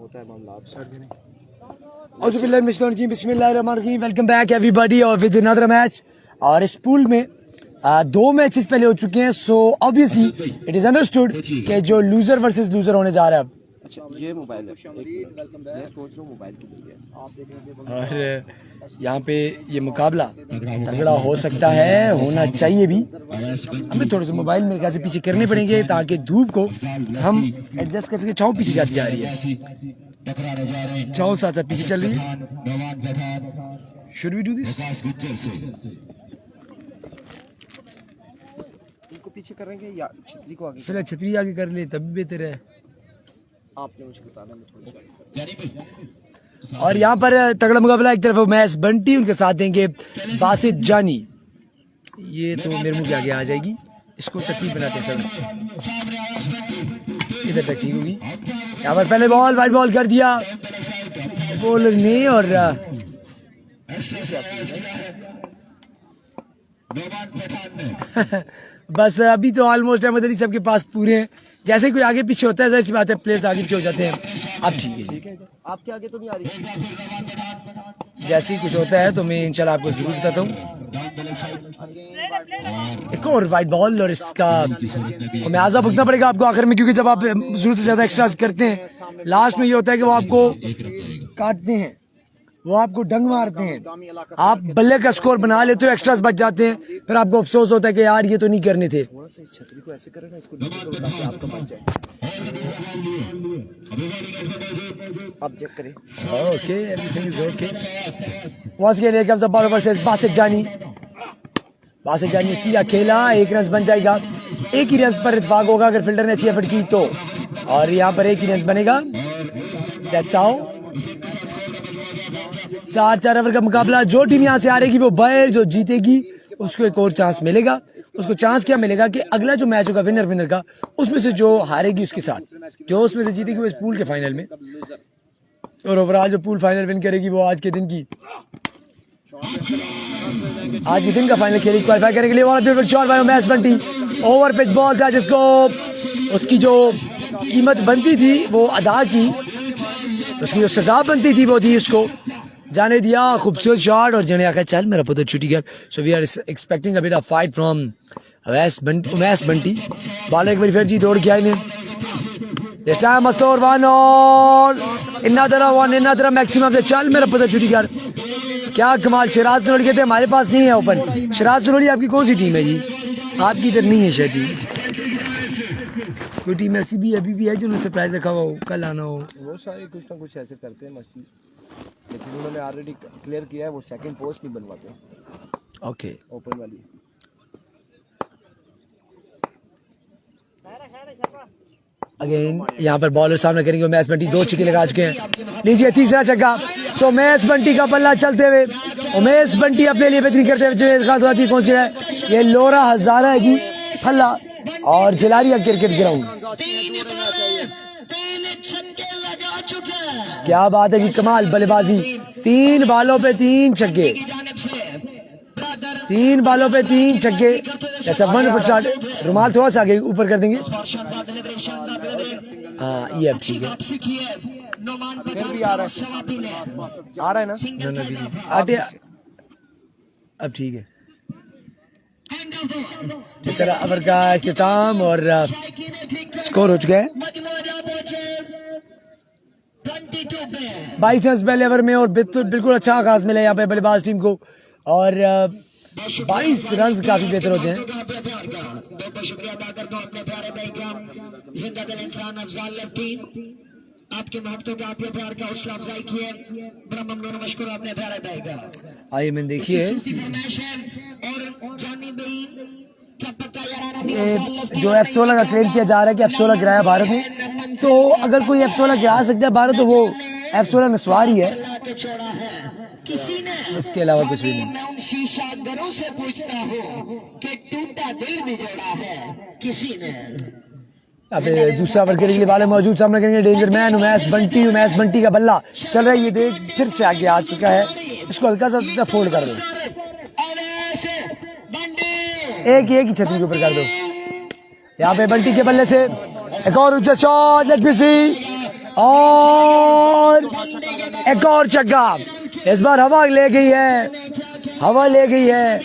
होता है मामला। वेलकम बैक एवरीबॉडी और विद अनदर मैच। और इस पूल में 2 मैचेस पहले हो चुके हैं, so obviously it is understood कि जो लूजर वर्सेस लूजर होने जा रहा है अब। अच्छा ये मोबाइल है, मैं सोच रहा हूँ मोबाइल की लिए आप देखेंगे। और यहाँ पे ये मुकाबला तगड़ा हो सकता है, होना चाहिए भी। हमें थोड़े से मोबाइल मेरे ख्याल से पीछे करने पड़ेंगे ताकि धूप को हम एडजस्ट कर सके। छाँव पीछे जाती जा रही है, छाँव साथ साथ पीछे चल रही है। Should we do this? इनको पीछे करेंगे या छतरी को आगे? फिलहाल छतरी आगे कर ले तब भी बेहतर है। आपने मुझे बताना, मैं थोड़ी। और यहाँ पर तगड़ा मुकाबला, एक तरफ मैस बंटी, उनके साथ देंगे बासित जानी। ये तो मेरे मुंह के आगे आ जाएगी, इसको तकलीफ बनाते हैं सब। इधर तक ठीक होगी। यहाँ पर पहले बॉल वाइट बॉल कर दिया बॉलर ने। और बस अभी तो ऑलमोस्ट अहमद अली सबके पास पूरे हैं। जैसे कोई आगे पीछे होता है जाहिर सी बात है प्लेयर्स आगे पीछे हो जाते हैं। अब ठीक है जी, आपके आगे तो नहीं आ रही। जैसे ही कुछ होता है तो मैं इंशाल्लाह आपको जरूर बताता हूँ। एक और वाइट बॉल और इसका मुआवजा भुगतना पड़ेगा आपको आखिर में, क्योंकि जब आप जरूरत से ज्यादा एक्स्ट्रा करते हैं लास्ट में ये होता है कि वो आपको काटते हैं, वो आपको डंग मारते हैं। आप बल्ले का स्कोर बना लेते हो, एक्स्ट्रास बच जाते हैं, फिर आपको अफसोस होता है कि यार ये तो नहीं करने थे। छतरी को ऐसे करें ना, इसको ताकि आपका बच जाए। आप चेक करें। Okay, everything is okay. Once again here comes the ball versus Basit Jani. Basit जानी सीधा खेला, 1 रन बन जाएगा। एक ही रन पर इत्तेफाक होगा अगर फील्डर ने अच्छी एफर्ट की तो, और यहाँ पर एक ही रन बनेगा। दैट्स हाउ 4-4 ओवर का मुकाबला। जो टीम यहाँ से हारेगी वो बाहर, जो जीतेगी उसको एक और चांस मिलेगा। उसको चांस क्या मिलेगा कि अगला जो मैच होगा विनर का, उसमें से जो हारेगी उसके साथ, जो उसमें से जीतेगी वो इस पूल के फाइनल में, और ओवरऑल जो पूल फाइनल विन करेगी वो आज के दिन का फाइनल खेलेगी, क्वालिफाई करने के लिए। Match Bunty over pitch ball था जिसको उसकी जो कीमत बनती थी वो अदा की, उसकी जो सजा बनती थी वो दी, उसको जाने दिया। खूबसूरत शॉट और जने आकर चल मेरा पुत्र छुट्टी कर। So we are expecting a bit of fight from Umais Bunty. Bowler एक बार फिर जी दौड़ के आए ने। दिस टाइम मस्टोर 1 और इन्ना मैक्सिमम से चल मेरा पुत्र छुट्टी कर। क्या कमाल, शराज नोड़ी कहते हमारे पास नहीं है ओपन। शराज नोड़ी आपकी कौन सी टीम है जी? आपकी इधर नहीं है शायद कोई टीम ऐसी भी अभी भी है जिन्होंने सरप्राइज रखा हुआ हो, कल आना हो। वो सारे कुछ ना कुछ ऐसे करते हैं मस्ती, लेकिन उन्होंने ऑलरेडी क्लियर किया है, वो सेकंड पोस्ट नहीं बनवाते। ओके, ओपन वाली। अगेन यहाँ पर बॉलर सामने करेंगे। मैच बंटी 2 छक्के लगा चुके हैं, लीजिए तीसरा छक्का। सो मैच बंटी का बल्ला चलते हुए उमेश बंटी अपने लिए बेहतरीन करते हुए कौन सी है ये लोरा हजारा है जी फल्ला और जलारिया क्रिकेट ग्राउंड। क्या बात है जी, कमाल बल्लेबाजी। 3 बालों पे 3 छक्के, 3 बालों पे 3 छक्के। अच्छा 1 फुट शॉट। रुमाल थोड़ा सा आगे ऊपर कर देंगे। हाँ ये अब ठीक है, फिर भी आ रहा है ना आटे अब ठीक है। इस तरह ओवर का इख्तिताम और स्कोर हो चुका है 22 रन पहले ओवर में, और बिल्कुल अच्छा आगाज मिला यहाँ पे बल्लेबाज टीम को, और 22 रन काफी बेहतर होते हैं। आपके मोहब्बतों का, आपके प्यार का हौसला अफजाई की है, बड़ा ममनून मशकूर आपने प्यारे देगा। आइए मैंने देखिए जो F16 का क्लेम किया जा रहा है कि F16 गिराया भारत ने, तो अगर कोई F16 गिरा सकता है भारत तो वो F16 में सवार ही है, इसके अलावा कुछ भी नहीं। शीशागरों से पूछता हूं कि टूटा दिल भी जोड़ा है किसी ने। अब दूसरा ओवर के लिए वाले मौजूद, सामने करेंगे डेंजर मैन उमैस बंटी का बल्ला चल रहा है, ये देख फिर से आगे आ चुका है, इसको हल्का सा फोल्ड कर दो, एक ही छतरी के ऊपर कर दो। यहाँ पे बंटी के बल्ले से एक और ऊंचा शॉट, लेट मी सी, और बॉलर, एक और छक्का। इस बार हवा ले गई है, हवा ले गई है।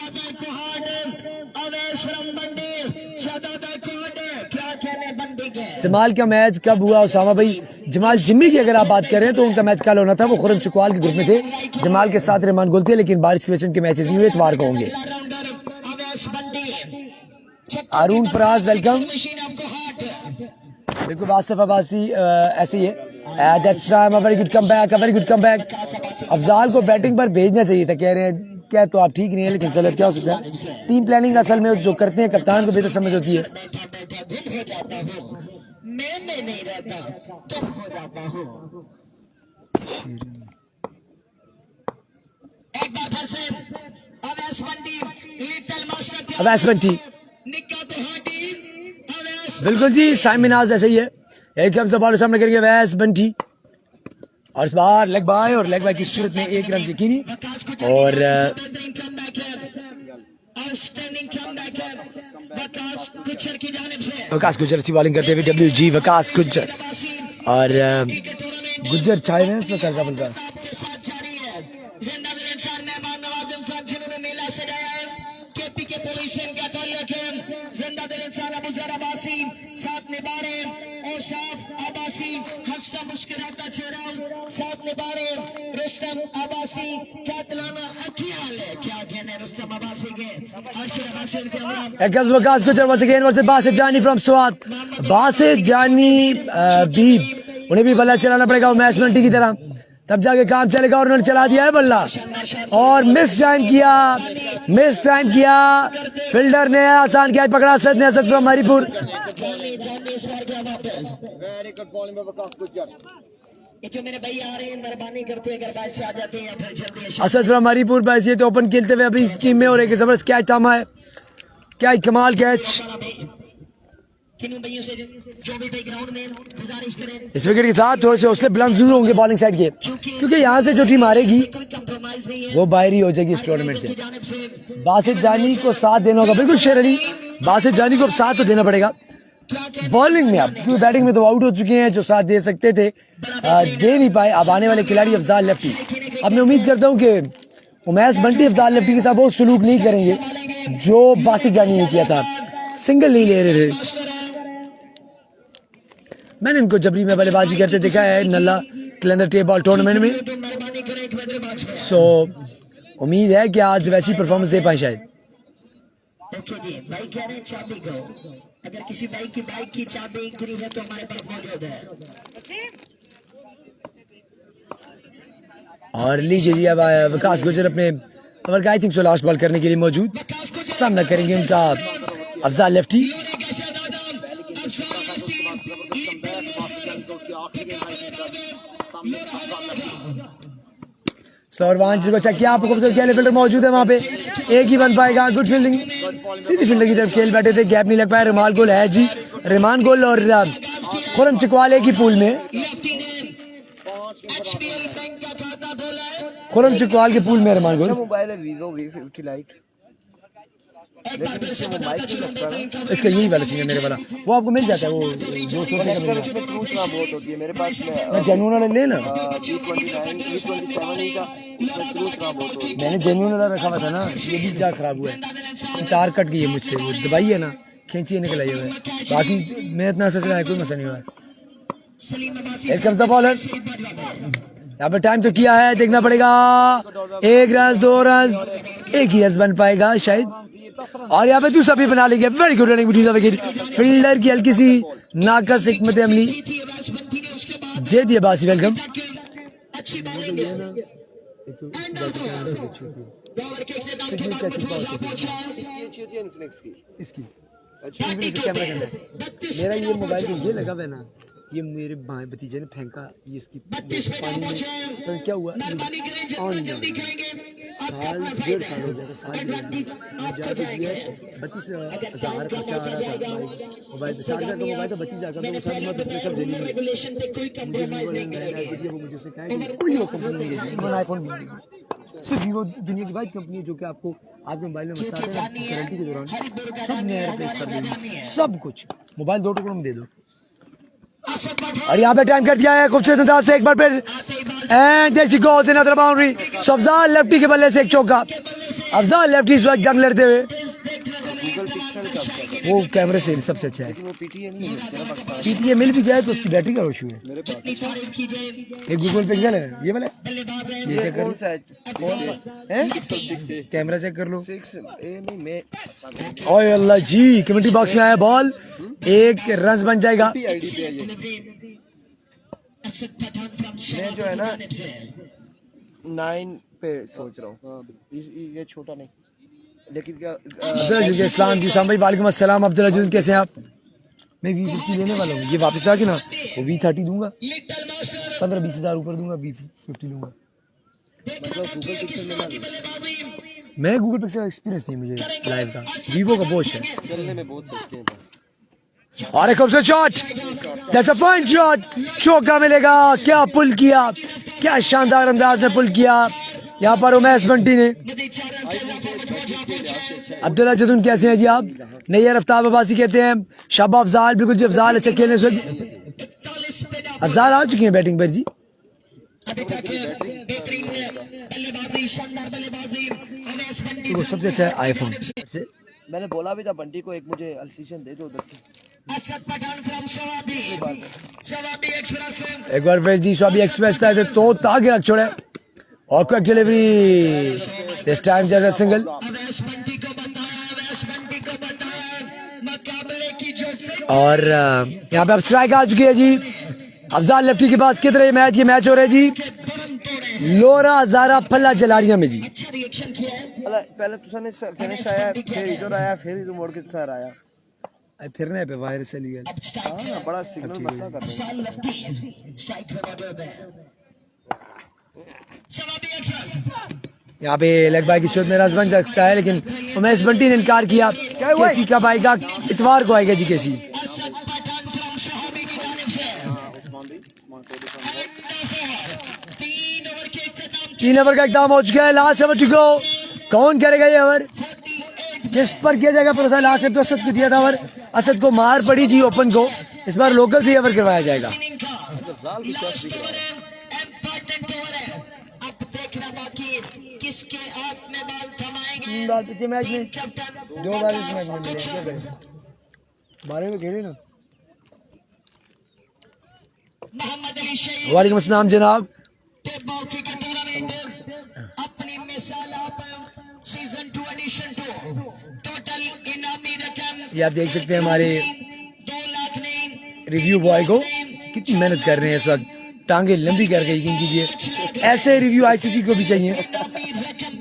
जमाल का मैच कब हुआ उसामा भाई? जमाल जिम्मी की अगर आप बात करें तो उनका मैच कल होना था, वो खुरम चकवाल के ग्रुप में थे, जमाल के साथ रहमान गुल थे, लेकिन बारिश की वजह से मैचेस नहीं हुए, इतवार को होंगे। अरुण फराज वेलकम। बिल्कुल वासिफ अब्बासी ऐसे ही है। That's time a very good comeback, a very good comeback. Afzal को बैटिंग पर भेजना चाहिए था, कह रहे हैं क्या तो आप ठीक नहीं है, लेकिन चलो क्या हो सकता है। टीम प्लानिंग असल में जो करते हैं कप्तान को बेहतर समझ होती है। अवैस बंटी, बिल्कुल जी साइमन आज ऐसे ही है। एक हम बॉल सामने करेंगे अवैस बंटी, और इस बार लेग बाय, और लेग बाय की सूरत में एक रन यकीनी। और वकास गुज्जर अच्छी बॉलिंग करते हुए, WG वकास गुज्जर, और गुज्जर छाए हैं इसमें कर्जा bulker. Waqas Gujjar once again versus Basit जानी फ्रॉम स्वात। बासित जानी भी, उन्हें भी बल्ला चलाना पड़ेगा मैच मंटी की तरह, तब जाके काम चलेगा। और उन्होंने चला दिया है बल्ला, और मिस टाइम किया, फील्डर ने आसान कैच पकड़ा। असद ने, असद फ्रॉम हरिपुर। असद फ्रॉम हरिपुर बैसियत ओपन खेलते हुए अभी इस टीम में, और एक जबरदस्त कैच थामा है, क्या कमाल कैच। इस विकेट के साथ थोड़े से हौसले बुलंद जरूर होंगे बॉलिंग साइड के, क्योंकि यहाँ से जो टीम हारेगी वो बाहर ही हो जाएगी इस टूर्नामेंट से। बासित जानी को साथ देना होगा, बिल्कुल शेर अली, बासित जानी को अब साथ तो देना पड़ेगा बॉलिंग में। अब क्योंकि बैटिंग में तो आउट हो चुके हैं, जो साथ दे सकते थे दे नहीं पाए। अब आने वाले खिलाड़ी अफजाल लेफ्टी, अब मैं उम्मीद करता हूँ कि उमैस बंटी अफजाल लेफ्टी के साथ वो सलूक नहीं करेंगे जो बासित जानी ने किया था, सिंगल नहीं ले रहे थे। मैंने इनको जबरी में बल्लेबाजी करते देखा है नल्ला कलंदर टेप बॉल टूर्नामेंट में, सो उम्मीद है कि आज वैसी परफॉर्मेंस दे पाए शायद। अगर किसी बाइक की चाबी है तो हमारे पास मौजूद है। और लीजिए जी अब वकास गुजर अपने ओवर का I think so last ball करने के लिए मौजूद, सामना करेंगे उनका अफजाल लेफ्टी। जिसको चेक किया, आपको फील्डर मौजूद है वहां पे, एक ही बन पाएगा। गुड फील्डिंग, सीधी फील्डर की तरफ खेल बैठे थे, गैप नहीं लग पाया। रहमान गोल है जी, रहमान गोल और खुरम चकवाल एक ही पूल में, खुरम चकवाल के पूल में रहमान गोल। मोबाइल है वीवो V50 लाइट, लेकिन इसमें वो माइक नहीं लगता ना, इसका यही वाला सीन है मेरे वाला, वो आपको मिल जाता है, वो 200 रुपये का मिल जाता है। बहुत होती है मेरे पास में, जेन्युइन वाला ले ना, मैंने जेन्युइन वाला रखा हुआ था ना, ये भी जार खराब हुआ है, तार कट गई है मुझसे, वो दबाई है ना, खींची है निकल आई हुआ है, बाकी मैं इतना सच रहा है, कोई मसला नहीं हुआ है। एक कम सा बॉलर, यहाँ पे टाइम तो किया है, देखना पड़ेगा, 1 रन 2 रन, एक ही रन बन पाएगा शायद, और यहाँ पे दूसरा भी बना लेंगे। Very good running wicket, fielder की हल्की सी नाकस हिकमत अमली। जेदी अब्बासी वेलकम। इसकी मेरा ये मोबाइल तो ये लगा हुआ है ना, ये मेरे भाई भतीजे ने फेंका, ये इसकी पानी में तो क्या हुआ, ऑन साल 1.5 साल हो गया था, साल 32,000 खर्चा आ रहा था मोबाइल पे, 60,000 का मोबाइल था, 32,000 का, तो सब डेली में वो मुझे उससे कहा कोई वो कंपनी नहीं देगी, आईफोन भी नहीं, सिर्फ वीवो दुनिया की वाइड कंपनी है जो कि आपको आपके मोबाइल में मसला आता है गारंटी के दौरान सब नया रिप्लेस कर देगी, सब कुछ। मोबाइल 2 टुकड़ों में दे दो, और यहाँ पे टाइम कर दिया है खूबसूरत अंदाज से एक बार फिर and there she goes another boundary. So Afzal lefty के बल्ले से एक चौका। अफजाल लेफ्टी इस वक्त जंग लड़ते हुए गूगल पिक्सल का अच्छा है, वो कैमरे से सबसे अच्छा है। लेकिन वो पीटीए नहीं है तेरा पाकिस्तान पीटीए मिल भी जाए तो उसकी बैटरी का इशू है। मेरे पास एक गूगल पिक्सल है ये वाला, ये चेक कर कौन लो। सा है? कौन सा है? पिक्सल 6 है। कैमरा चेक कर लो। 6 ए नहीं मैं ओए अल्लाह जी, कमेंट्री बॉक्स में आया बॉल, एक रन बन जाएगा। आईडी पे है ये। मैं जो है ना 9 पे सोच रहा हूँ। ये छोटा नहीं लेकिन क्या अब्दुल अजीज इस्लाम जी साहब भाई वालेकुम अस्सलाम। अब्दुल अजीज कैसे हैं आप? मैं V50 लेने वाला हूँ, ये वापस आके ना वो V30 दूंगा, 15-20 हज़ार ऊपर दूंगा, V50 लूंगा। मतलब गूगल पिक्सल लेना है। मैं गूगल पिक्सल एक्सपीरियंस नहीं मुझे लाइव का, वीवो का बहुत है। चलने में बहुत सस्ते हैं। और एक खूबसूरत shot, that's a fine shot, चौका मिलेगा। क्या पुल किया, क्या शानदार अंदाज में पुल किया यहाँ पर उमैस बंटी ने। अब्दुल्ला जदून कैसे हैं जी आप? नैयर आफ्ताब अब्बासी कहते हैं शाबा अफजाल, बिल्कुल जी अफजाल अच्छा खेलने से अफजाल आ चुके हैं बैटिंग पर जी। तो सबसे अच्छा है आईफोन से। मैंने बोला भी था बंटी को एक मुझे अल्सीशन दे दो उधर से। एक बार फिर जी स्वाबी एक्सप्रेस था तो ताकि रख छोड़े और quick delivery, this time just single. और यहाँ पे अब स्ट्राइक आ चुकी है जी। अफजाल लेफ्टी के पास किधर है ये मैच हो रहा है जी लोरा जारा फल्ला जलारिया में जी। पहले तुझने फिनिश आया फिर इधर आया फिर इधर मोड़ के सर आया फिरने पे बाहर से लिया। हाँ बड़ा सिग्नल मसला कर रहे यहाँ पे लेग बाई की सूरत में रस बन सकता है, लेकिन उमेश बंटी ने इनकार किया। केसी कब आएगा? इतवार को आएगा जी केसी। 3 ओवर का इख्तिताम हो चुका है। Last over to go. कौन करेगा ये ओवर? किस पर किया जाएगा भरोसा? लास्ट में तो असद को दिया था ओवर, असद को मार पड़ी थी ओपन को, इस बार लोकल से ओवर करवाया जाएगा। मैच में 2 बार इस मैच में मिले, क्या करें? बारह में खेले ना। वालेकुम अस्सलाम जनाब। ये आप देख सकते हैं हमारे रिव्यू बॉय को कितनी मेहनत कर रहे हैं इस वक्त, टांगे लंबी कर गई। यकीन कीजिए ऐसे रिव्यू आईसीसी को भी चाहिए,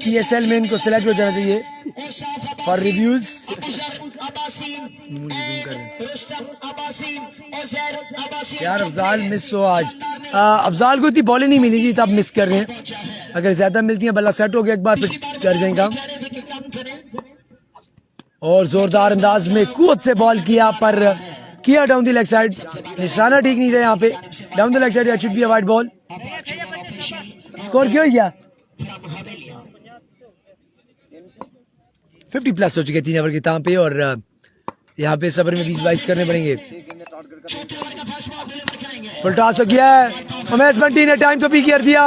PSL में इनको सिलेक्ट हो जाना चाहिए फॉर रिव्यूज। यार अफजाल मिस हो आज, अफजाल को इतनी बॉलें नहीं मिली तब मिस कर रहे हैं, अगर ज्यादा मिलती हैं बल्ला सेट हो गया एक बार फिर कर जाएंगे काम। और जोरदार अंदाज में कूद से बॉल किया पर किया डाउन द लेग साइड, निशाना ठीक नहीं था यहाँ पे। Down the leg side that should be a wide ball. Score क्यों गया? 50 प्लस हो चुके 3 ओवर के ताम पे, और यहाँ पे सबर में 20-22 करने पड़ेंगे। फुल टॉस हो गया है, उमेश बंटी ने टाइम तो भी कर दिया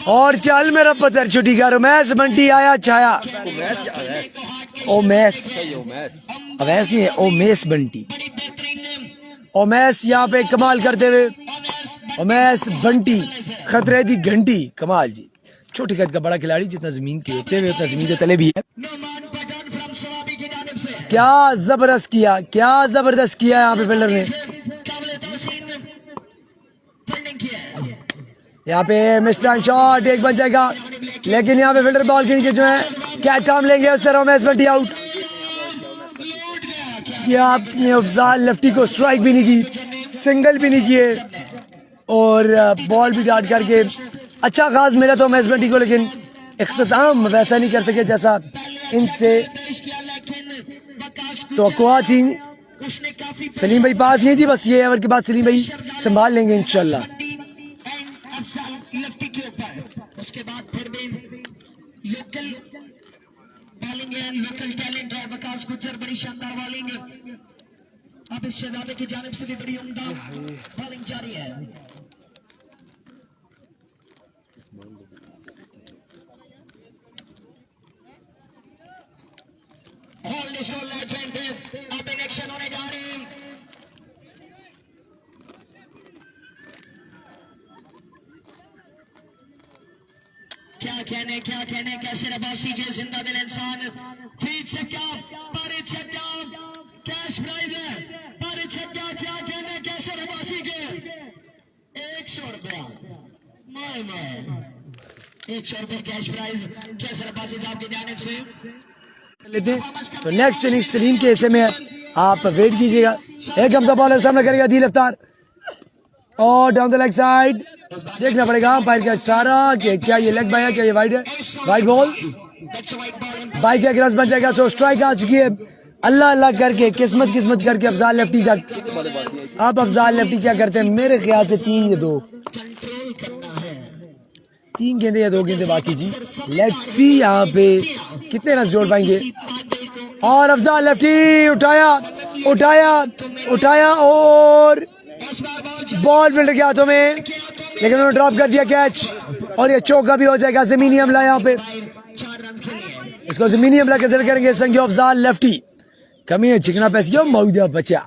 और चल मेरा पत्थर छुट्टी कर। उमेश बंटी आया छाया। ओमेश अवैस नहीं है, ओमेश बंटी। ओमेश यहाँ पे कमाल करते हुए, ओमेश बंटी खतरे दी घंटी, कमाल जी। छोटे कद का बड़ा खिलाड़ी, जितना जमीन के होते हुए उतना जमीन के तले भी है। क्या जबरदस्त किया, क्या जबरदस्त किया यहाँ पे फील्डर ने। यहाँ पे मिस्टर शॉट एक बन जाएगा, लेकिन यहाँ पे फील्डर बॉल के नीचे जो है कैच आर्म लेंगे, उस तरह उमेश बंटी आउट। क्या आपने अफजाल लेफ्टी को स्ट्राइक भी नहीं की, सिंगल भी नहीं किए और बॉल भी डाट करके अच्छा खास मिला तो उमेश बंटी को, लेकिन इख्तिताम वैसा नहीं कर सके जैसा इनसे तवक्कुआत थी। सलीम भाई पास नहीं जी, बस ये ओवर के बाद सलीम भाई संभाल लेंगे इंशाल्लाह। उसके बाद फिर भी लोकल बॉलिंग है, लोकल टैलेंट है। वकास गुज्जर बड़ी शानदार बॉलिंग है। अब इस शहजादे की जानिब से भी बड़ी उम्दा बॉलिंग जारी है। होल्ड इज होल्ड लेजेंड अब इन एक्शन होने जा रही है। क्या कहने कैसे रबासी के जिंदा दिल इंसान फीड छक्का पर छक्का कैश प्राइज है पर छक्का क्या कहने कैसे रबासी के 100 रुपया माय 100 रुपया कैश प्राइज कैसे रबासी साहब की जानिब से लेते हैं। तो नेक्स्ट इनिंग्स सलीम के हिस्से में है, आप वेट कीजिएगा। एक हमजा बॉलर सामना करेगा दिल अफ्तार और डाउन द लेग साइड देखना पड़ेगा अंपायर का इशारा कि क्या ये लेग बाय है, क्या ये वाइड है। वाइड बॉल बाइक का क्रॉस बन जाएगा। सो स्ट्राइक आ चुकी है। अल्लाह अल्लाह करके किस्मत करके अफजाल लेफ्टी का अब अफजाल लेफ्टी क्या करते हैं, मेरे ख्याल से 3 या 2 3 गेंदे या 2 गेंदे बाकी जी। लेट्स सी यहाँ पे कितने रन जोड़ पाएंगे। और अफजाल लेफ्टी उठाया और बॉल फील्डर के हाथों में, लेकिन उन्होंने ड्रॉप कर दिया कैच और ये चौका भी हो जाएगा। जमीनी हमला यहाँ पे, इसको जमीनी हमला कंसिडर करेंगे संग अफजाल लेफ्टी। कमी है चिकना पैसी और मौजा बचा।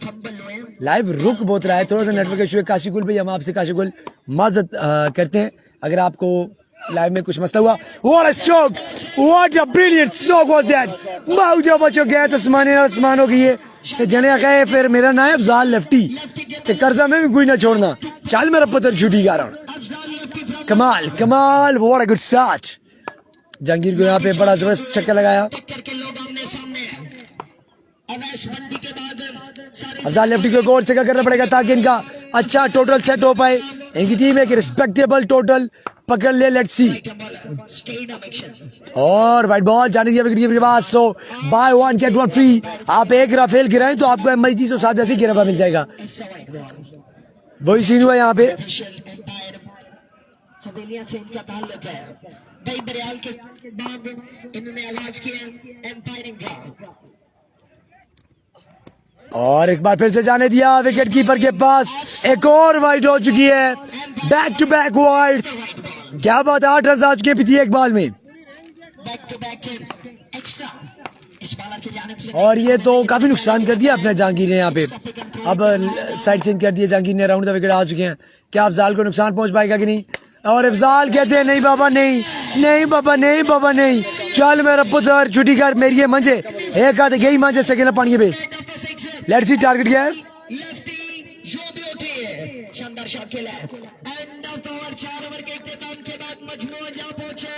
लाइव रुक बहुत रहा है, थोड़ा सा नेटवर्क इशू है। काशिकुल भाई हम आपसे काशिकुल माजरत करते हैं अगर आपको लाइव में कुछ मसला हुआ। What a stroke! What a brilliant stroke was that! मौजा बचो गया तो आसमानों की ये जने गए। फिर मेरा नाम है अफजाल लेफ्टी ते कर्जा में भी कोई ना छोड़ना। चल मेरा पुत्र छुट्टी कर रहा हूँ। कमाल what a good start. Jahangir को यहाँ पे बड़ा जबरदस्त छक्का लगाया। अफजाल लेफ्टी को एक और छक्का करना पड़ेगा ताकि इनका अच्छा टोटल सेट हो पाए। इनकी टीम एक रिस्पेक्टेबल टोटल पकड़ ले। लेट्स सी और वाइट बॉल जाने दिया विकेट के पास। सो बाय 1 गेट 1 फ्री। आप एक राफेल गिराएं तो आपको MIG 107 जैसे गिरवा मिल जाएगा। वही सीन हुआ यहाँ पे। हवेलियां से इनका ताल्लुक है। कई बरियाल के बाद इन्होंने आगाज किया एम्पायरिंग का और एक बार फिर से जाने दिया विकेट कीपर के पास। एक और वाइड हो चुकी है। Back to back wides. क्या बात है, 8 रन आ चुके पिछली एक बॉल में। बैक टू बैक एक्स्ट्रा इस बॉलर की जानिब से। और ये तो काफी नुकसान कर दिया अपने जहांगीर ने यहाँ पे। अब साइड चेंज कर दिया जहांगीर ने। राउंड द विकेट आ चुके हैं। क्या अफजाल को नुकसान पहुंच पाएगा कि नहीं। और अफजाल कहते हैं नहीं बाबा नहीं, नहीं बाबा नहीं, बाबा नहीं। चल मेरा पुत्र छुट्टी कर मेरी ये मंजे एक आधे गई मंजे सके ना पानी पे। लेट्स सी टारगेट क्या है। लेफ्टी जो भी उठी है शानदार शॉट खेला है। एंड ऑफ ओवर 4 ओवर के इख्तिताम के बाद मजमूआ जा पहुंचे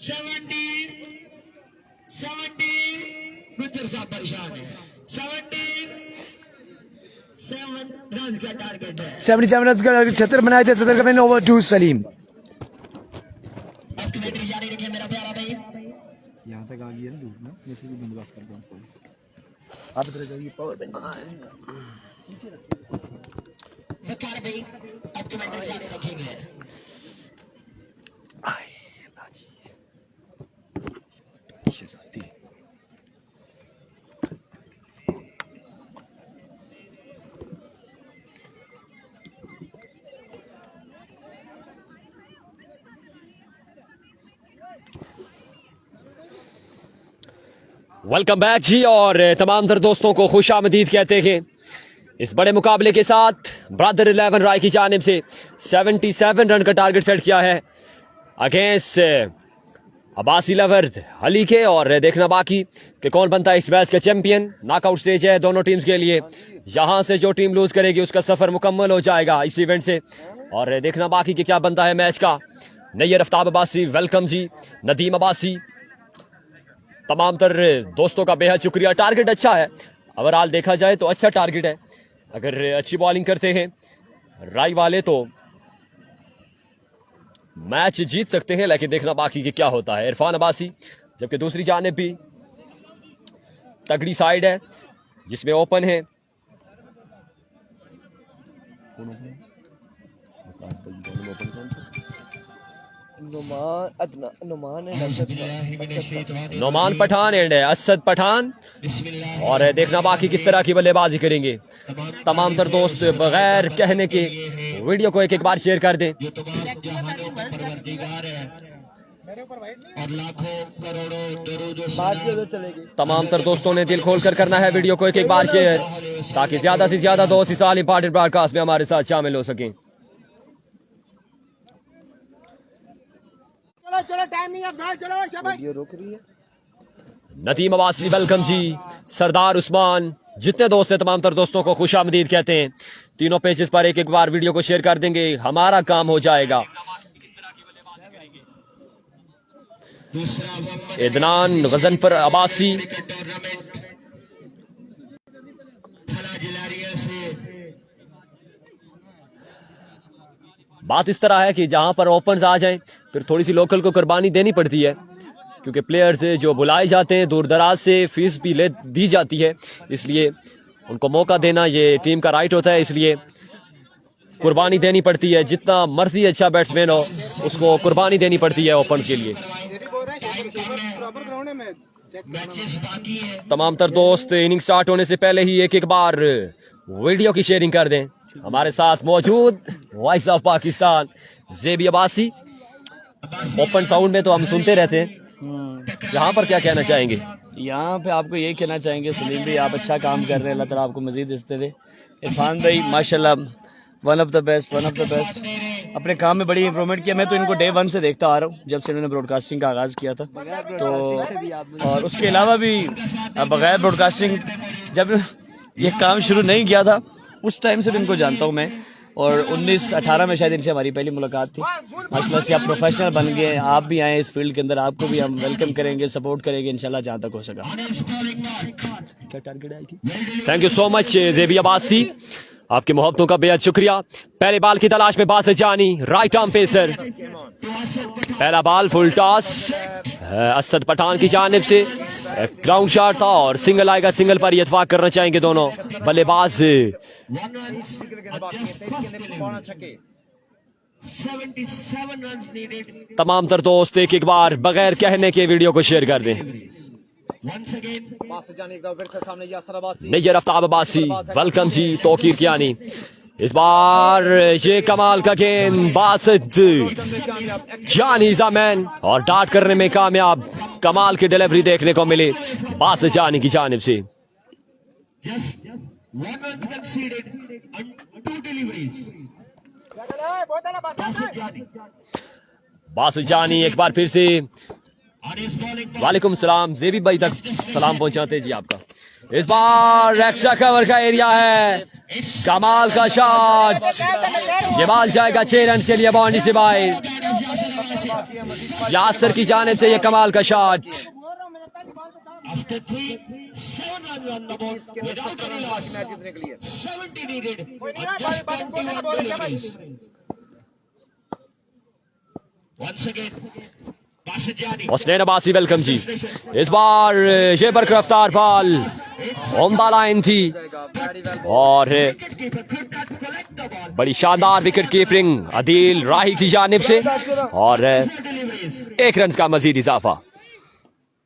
70 गुज्जर साहब परेशान है। 77 रन का टारगेट है। 77 रन का टारगेट 76 बनाए थे। 70 का मैंने ओवर 2 सलीम। अब कमेंट्री जारी रखिए मेरा प्यारा भाई। यहाँ तक आ गई है ना धूप ना, मैं भी बंदोबस्त कर दूँ आपको। आप इधर जाइए पावर बैंक बकार भाई अब कमेंट्री जारी रखेंगे। वेलकम बैक जी। और तमाम तर दोस्तों को खुश आमदीद कहते हैं इस बड़े मुकाबले के साथ। ब्रदर 11 राय की जानिब से 77 रन का टारगेट सेट किया है अगेंस्ट अब्बासी लवर्स अली के। और देखना बाकी कि कौन बनता है इस मैच का चैंपियन। नॉकआउट स्टेज है दोनों टीम्स के लिए। यहां से जो टीम लूज करेगी उसका सफर मुकम्मल हो जाएगा इस इवेंट से। और देखना बाकी कि क्या बनता है मैच का। नैयर आफ्ताब अब्बासी वेलकम जी, नदीम अब्बासी, तमाम तर दोस्तों का बेहद शुक्रिया। टारगेट अच्छा है, ओवरऑल देखा जाए तो अच्छा टारगेट है। अगर अच्छी बॉलिंग करते हैं राय वाले तो मैच जीत सकते हैं, लेकिन देखना बाकी कि क्या होता है। इरफान अब्बासी, जबकि दूसरी जानिब भी तगड़ी साइड है जिसमें ओपन है नोमान पठान एंड असद पठान। और देखना बाकी किस तरह की बल्लेबाजी करेंगे। तमाम तर दोस्त बगैर कहने के वीडियो को एक बार शेयर कर दें। और लाखों करोड़ों दरूद तमाम तर दोस्तों ने दिल खोल कर करना है वीडियो को एक बार शेयर, ताकि ज्यादा से ज्यादा दोस्त इस इंपॉर्टेंट ब्रॉडकास्ट में हमारे साथ शामिल हो सकें। चलो टाइम नहीं है, चलो शाबाश। वीडियो रोक रही है। नदीम अब्बासी वेलकम जी, सरदार उस्मान, जितने दोस्त हैं तमाम तर दोस्तों को खुशामदीद कहते हैं। तीनों पेजेस पर एक बार वीडियो को शेयर कर देंगे, हमारा काम हो जाएगा। इदनान गजनफर अब्बासी, बात इस तरह है कि जहां पर ओपन्स आ जाएं फिर थोड़ी सी लोकल को कुर्बानी देनी पड़ती है, क्योंकि प्लेयर्स जो बुलाए जाते हैं दूर दराज से फीस भी दी जाती है, इसलिए उनको मौका देना ये टीम का राइट होता है, इसलिए कुर्बानी देनी पड़ती है। जितना मर्जी अच्छा बैट्समैन हो उसको कुर्बानी देनी पड़ती है ओपन्स के लिए। तमाम तर दोस्त इनिंग स्टार्ट होने से पहले ही एक बार वीडियो की शेयरिंग कर दें। हमारे साथ मौजूद वॉइस ऑफ पाकिस्तान ज़ेबी अब्बासी। ओपन साउंड में तो हम सुनते रहते हैं, यहाँ पर क्या कहना चाहेंगे? यहाँ पे आपको यही कहना चाहेंगे सलीम भाई, आप अच्छा काम कर रहे हैं, अल्लाह ताला आपको मजीद इज्जत दे। इरफान भाई माशाल्लाह वन ऑफ द बेस्ट अपने काम में बड़ी इंप्रूवमेंट किया। मैं तो इनको डे 1 से देखता आ रहा हूँ, जब से इन्होंने ब्रॉडकास्टिंग का आगाज़ किया था। तो और उसके अलावा भी बगैर ब्रॉडकास्टिंग जब ये काम शुरू नहीं किया था उस टाइम से भी इनको जानता हूँ मैं, और 19-18 में शायद इनसे हमारी पहली मुलाकात थी। माशाल्लाह से आप प्रोफेशनल बन गए, आप भी आए इस फील्ड के अंदर, आपको भी हम वेलकम करेंगे, सपोर्ट करेंगे इंशाल्लाह जहाँ तक हो सका। क्या टारगेट आई थी? थैंक यू सो मच ज़ेबी अब्बासी, आपकी मोहब्बतों का बेहद शुक्रिया। पहले बाल की तलाश में बासित जानी, राइट आर्म पेसर। पहला बाल फुल टॉस असद पठान की जानिब से, ग्राउंड शॉट था और सिंगल आएगा। सिंगल पर ये इत्फाक करना चाहेंगे दोनों बल्लेबाज। 77 रन needed. तमाम तर दोस्त एक बार बगैर कहने के वीडियो को शेयर कर दें। Once again, Nayyar Aftab Abbasi welcome ji, Tauqeer Kiyani. इस बार ये कमाल का गेंद बासित जानी ज़ामैन, और डाट करने में कामयाब। कमाल की डिलीवरी देखने को मिली बासित जानी की जानिब से। just 1 run conceded and 2 deliveries. Basit जानी एक बार फिर से On his bowling ball, वालेकुम सलाम, ज़ेबी भाई तक सलाम पहुंचाते जी आपका। इस बार एक्स्ट्रा कवर का एरिया है, कमाल का शॉट, ये बॉल जाएगा 6 रन के लिए बाउंड्री से बाहर। यासर की जानिब से ये कमाल का shot. after 3, 7 runs on the board without any loss. 70 needed and just 21 deliveries. Once again, Basit Jani. Hussain Abbasi welcome ji. इस बार ये बरकरफ्तार बॉल उम्दा लाइन थी, और Wicketkeeper could not collect the ball. बड़ी शानदार विकेट कीपिंग अदील राही की जानिब से, और 4 deliveries. 1 रन का मजीद इजाफा।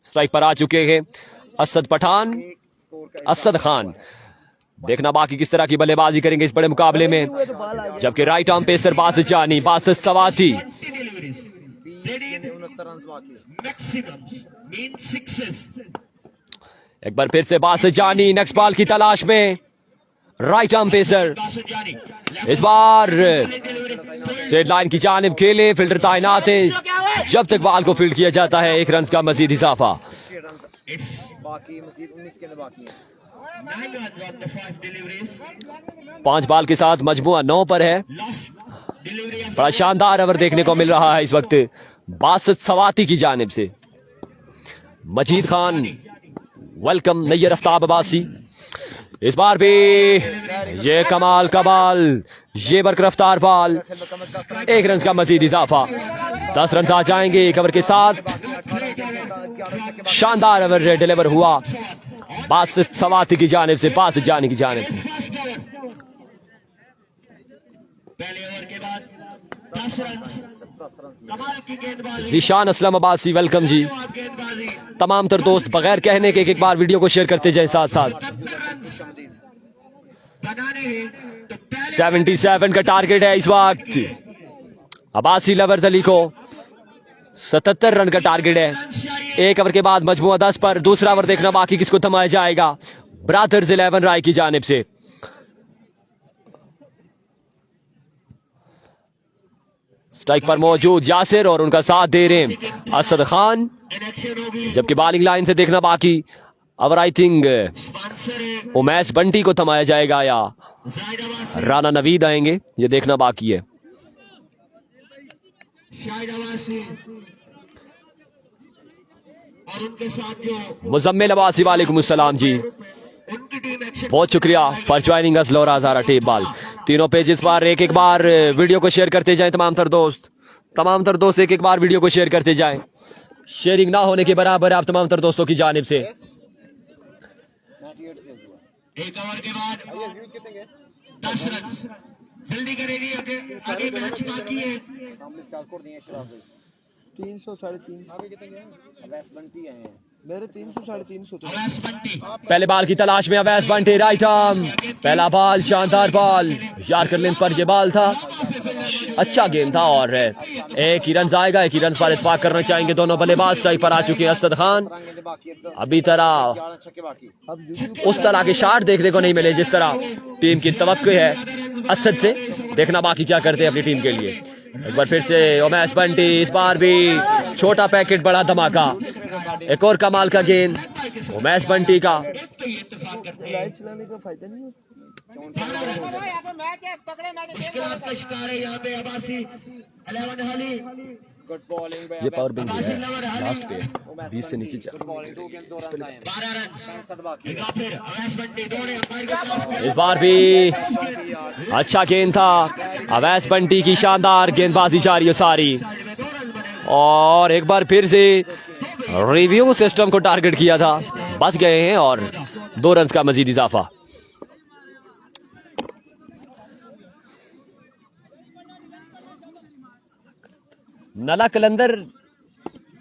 स्ट्राइक पर आ चुके हैं असद पठान, असद खान। देखना बाकी किस तरह की बल्लेबाजी करेंगे इस बड़े मुकाबले में, जबकि right arm pacer Basit Jani, Basit सवाती। 20 deliveries. Maximums mean sixes. एक बार फिर से बासित जानी नेक्स्ट बॉल की तलाश में, right arm pacer. Basit Jani. इस बार स्ट्रेट लाइन की जानिब खेले, फिल्डर तैनात है। जब तक बॉल को फील्ड किया जाता है 1 रन का मजीद इजाफा। It's बाकी मजीद 19 के अंदर बाकी है। 9 runs on the 5 deliveries. 5 ball के साथ मजमुआ 9 पर है। Last delivery of बड़ा शानदार ओवर देखने को मिल रहा है इस वक्त बासित सवाती की जानिब से। मजीद खान वेलकम, नैयर आफ्ताब अब्बासी। इस बार भी ये कमाल का बॉल, ये बरकरफ्तार बॉल, 1 रन का मजीद इजाफा। 10 रन आ जाएंगे एक ओवर के साथ। शानदार ओवर डिलीवर हुआ बासित सवाती की जानिब से, बासित जानी की जानिब से। पहले ओवर के बाद 10 रन। कमाल की गेंदबाजी, जीशान असलम अब्बासी वेलकम जी। लाजवाब गेंदबाजी। तमाम तर दोस्त बगैर कहने के एक बार वीडियो को शेयर करते जाएं साथ साथ। 77 रन बनाने हैं तो पहले 77 का टारगेट है इस वक्त अब्बासी लवर्स अली को। 77 रन का टारगेट है। एक ओवर के बाद मजमूआ 10 पर। दूसरा ओवर देखना बाकी किसको थमाया जाएगा ब्रदर्स 11 राय की जानिब से। स्ट्राइक पर मौजूद यासिर और उनका साथ दे रहे हैं असद खान, इलेक्शन होगी। जबकि बॉलिंग लाइन से देखना बाकी। अब आई थिंक स्पॉन्सर है उमैस बंटी को थमाया जाएगा या जाहिद अब्बासी, राना नवीद आएंगे, ये देखना बाकी है। शाहिद अब्बासी और उनके साथ जो मुजम्मिल अब्बासी वालेकुम अस्सलाम जी, उनकी टीम एक्शन बहुत शुक्रिया फॉर ज्वाइनिंग अस। लोरा ज़ारा टेप बॉल तीनों पेजेस पर एक बार वीडियो को शेयर करते जाएं तमाम तर दोस्त एक बार वीडियो को शेयर करते जाएं। शेयरिंग ना होने के बराबर आप तमाम तर दोस्तों की जानिब से। एक ओवर के बाद 10 रन। जल्दी करेगी, आगे आगे मैच बाकी है। 300 350 मेरे 300 350 तो अवैस बंटी पहले बॉल की तलाश में अवैस बंटी, राइट आर्म, पहला बॉल, शानदार बॉल, यार्कर लेंथ पर ये बॉल था, अच्छा गेम था और एक ही रन आएगा। एक ही रन पर इत्तेफाक करना चाहेंगे दोनों बल्लेबाज। स्ट्राइक पर आ चुके हैं असद खान। अभी तरह उस तरह के शॉट देखने को नहीं मिले जिस तरह टीम की तवक्को है असद से। देखना बाकी क्या करते हैं अपनी टीम के लिए। एक बार फिर से उमैस बंटी, इस बार भी छोटा पैकेट बड़ा धमाका। एक और कमाल का गेंद उमैस बंटी का। लाइट चलाने का फायदा नहीं होता। मैच है तगड़े मैच मुश्किलात का शिकार है यहाँ पे अब्बासी। 11 हाली ये पावर बैंक है लास्ट पे 20 से नीचे 12 रन। एक बार फिर अवैस बंटी दौड़े अंपायर के पास में। इस बार भी अच्छा गेंद था अवैस बंटी की, शानदार गेंदबाजी जारी है सारी। और एक बार फिर से रिव्यू सिस्टम को टारगेट किया था, बच गए हैं और 2 रन का मजीद इजाफा। नला कलंदर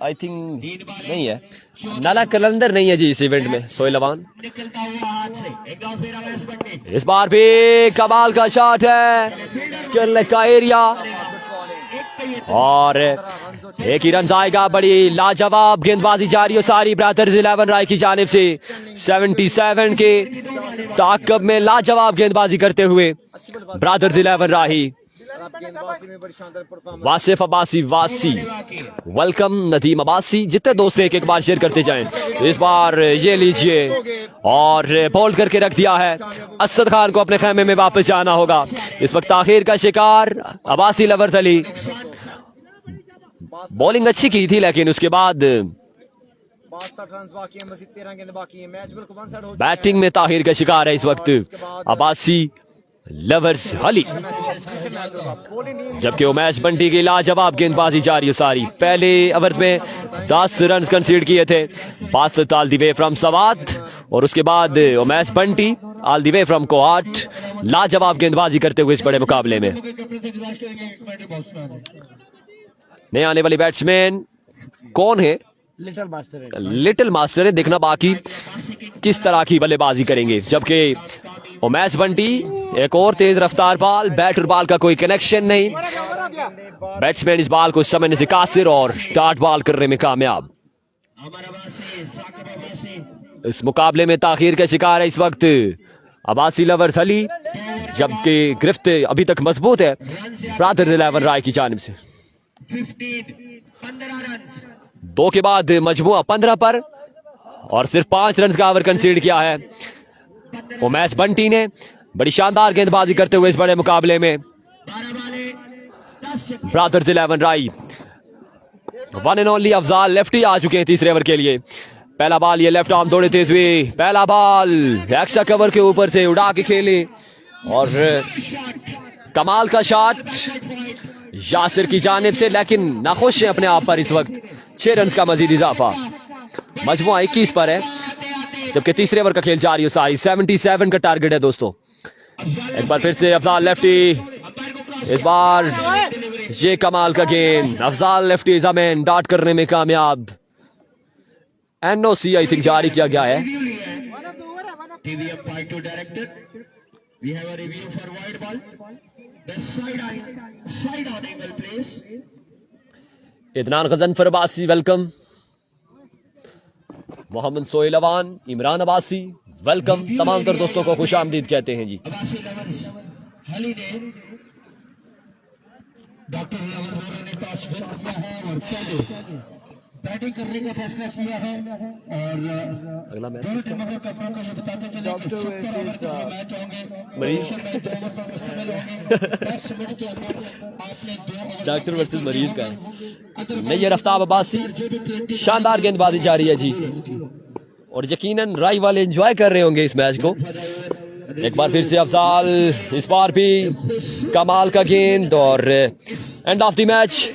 आई थिंक नहीं है, नला कलंदर नहीं है जी इस इवेंट में। सोहेल अवान निकलता हुआ हाथ से एक बार फिर अवैस बंटी। इस बार भी कमाल का शॉट है, स्किल का एरिया और एक ही रन आएगा। बड़ी लाजवाब गेंदबाजी जारी हो सारी ब्रदर्स 11 राय की जानिब से। 77 के ताकब में लाजवाब गेंदबाजी करते हुए ब्रदर्स 11 राही। वासिफ अब्बासी वासी वेलकम, नदीम अब्बासी, जितने दोस्त एक एक बार शेयर करते जाएं। इस बार ये लीजिए और बॉल करके रख दिया है। असद खान को अपने खेमे में वापस जाना होगा। इस वक्त आखिर का शिकार अब्बासी लवर्स अली। बॉलिंग अच्छी की थी लेकिन उसके बाद बैटिंग में ताहिर का शिकार है इस वक्त अब्बासी लवर्स अली। जबकि उमैस बंटी की लाजवाब गेंदबाजी जारी है सारी। पहले ओवर में 10 रन कंसीड किए थे, Basit all the way from Swat, और उसके बाद Umais Bunty all the way from Kohat लाजवाब गेंदबाजी करते हुए इस बड़े मुकाबले में। नए आने वाली बैट्समैन कौन है? लिटिल मास्टर है। देखना बाकी किस तरह की बल्लेबाजी करेंगे। जबकि उमैस बंटी एक और तेज रफ्तार बॉल, बैट और बॉल का कोई कनेक्शन नहीं। बैट्समैन इस बॉल को समझने से कासिर और डॉट बॉल करने में कामयाब। इस मुकाबले में ताखीर का शिकार है इस वक्त अब्बासी लवर्स अली, जबकि गिरफ्त अभी तक मजबूत है ब्रदर्स 11 राय की जानिब से। 15 रन 2 के बाद मजमुआ 15 पर और सिर्फ 5 रन का ओवर कंसीड किया है उमैस बंटी ने। बड़ी शानदार गेंदबाजी करते हुए इस बड़े मुकाबले में 12 बाले 10 छक्के। ब्रदर्स 11 राय। One and only Afzal lefty आ चुके हैं तीसरे ओवर के लिए। पहला बॉल, ये लेफ्ट आर्म दौड़े तेज हुए, पहला बॉल एक्स्ट्रा कवर के ऊपर से उड़ा के खेले और कमाल का शॉट यासिर की जानिब से, लेकिन नाखुश है अपने आप पर इस वक्त। 6 रन का मजीद इजाफा, मजमुआ 21 पर है, जबकि तीसरे ओवर का खेल जारी है सारी। 77 का टारगेट है दोस्तों। एक बार फिर से अफजाल लेफ्टी, इस बार ये कमाल का गेंद, अफजाल लेफ्टी जमीन डॉट करने में कामयाब। एनओसी आई थिंक जारी किया गया है। TV umpire to director. We have a review for wide ball. The side on angle place. Adnan Ghazanfar Abbasi welcome, Mohammad Sohail Awan, Imran Abbasi welcome. तमाम तर दोस्तों को खुश आमदीद कहते हैं जी। अब्बासी लवर्स हली ने डॉक्टर लवर होरा ने टॉस विन किया है और पहले बैटिंग करने का फैसला किया है और अगला मैच दोनों टीमों के कप्तान को ये बताते चले कि 70 ओवर के मैच होंगे। मरीज। में 2 ओवर पर मुश्तमिल होंगे। 10 मिनट के अंदर आपने 2 ओवर डॉक्टर वर्सेस मरीज का है। नैयर आफ्ताब अब्बासी, शानदार गेंदबाजी जारी है जी, और यकीनन राय वाले एंजॉय कर रहे होंगे इस मैच को। एक बार फिर से अफजाल, इस बार भी कमाल का गेंद और एंड ऑफ द मैच।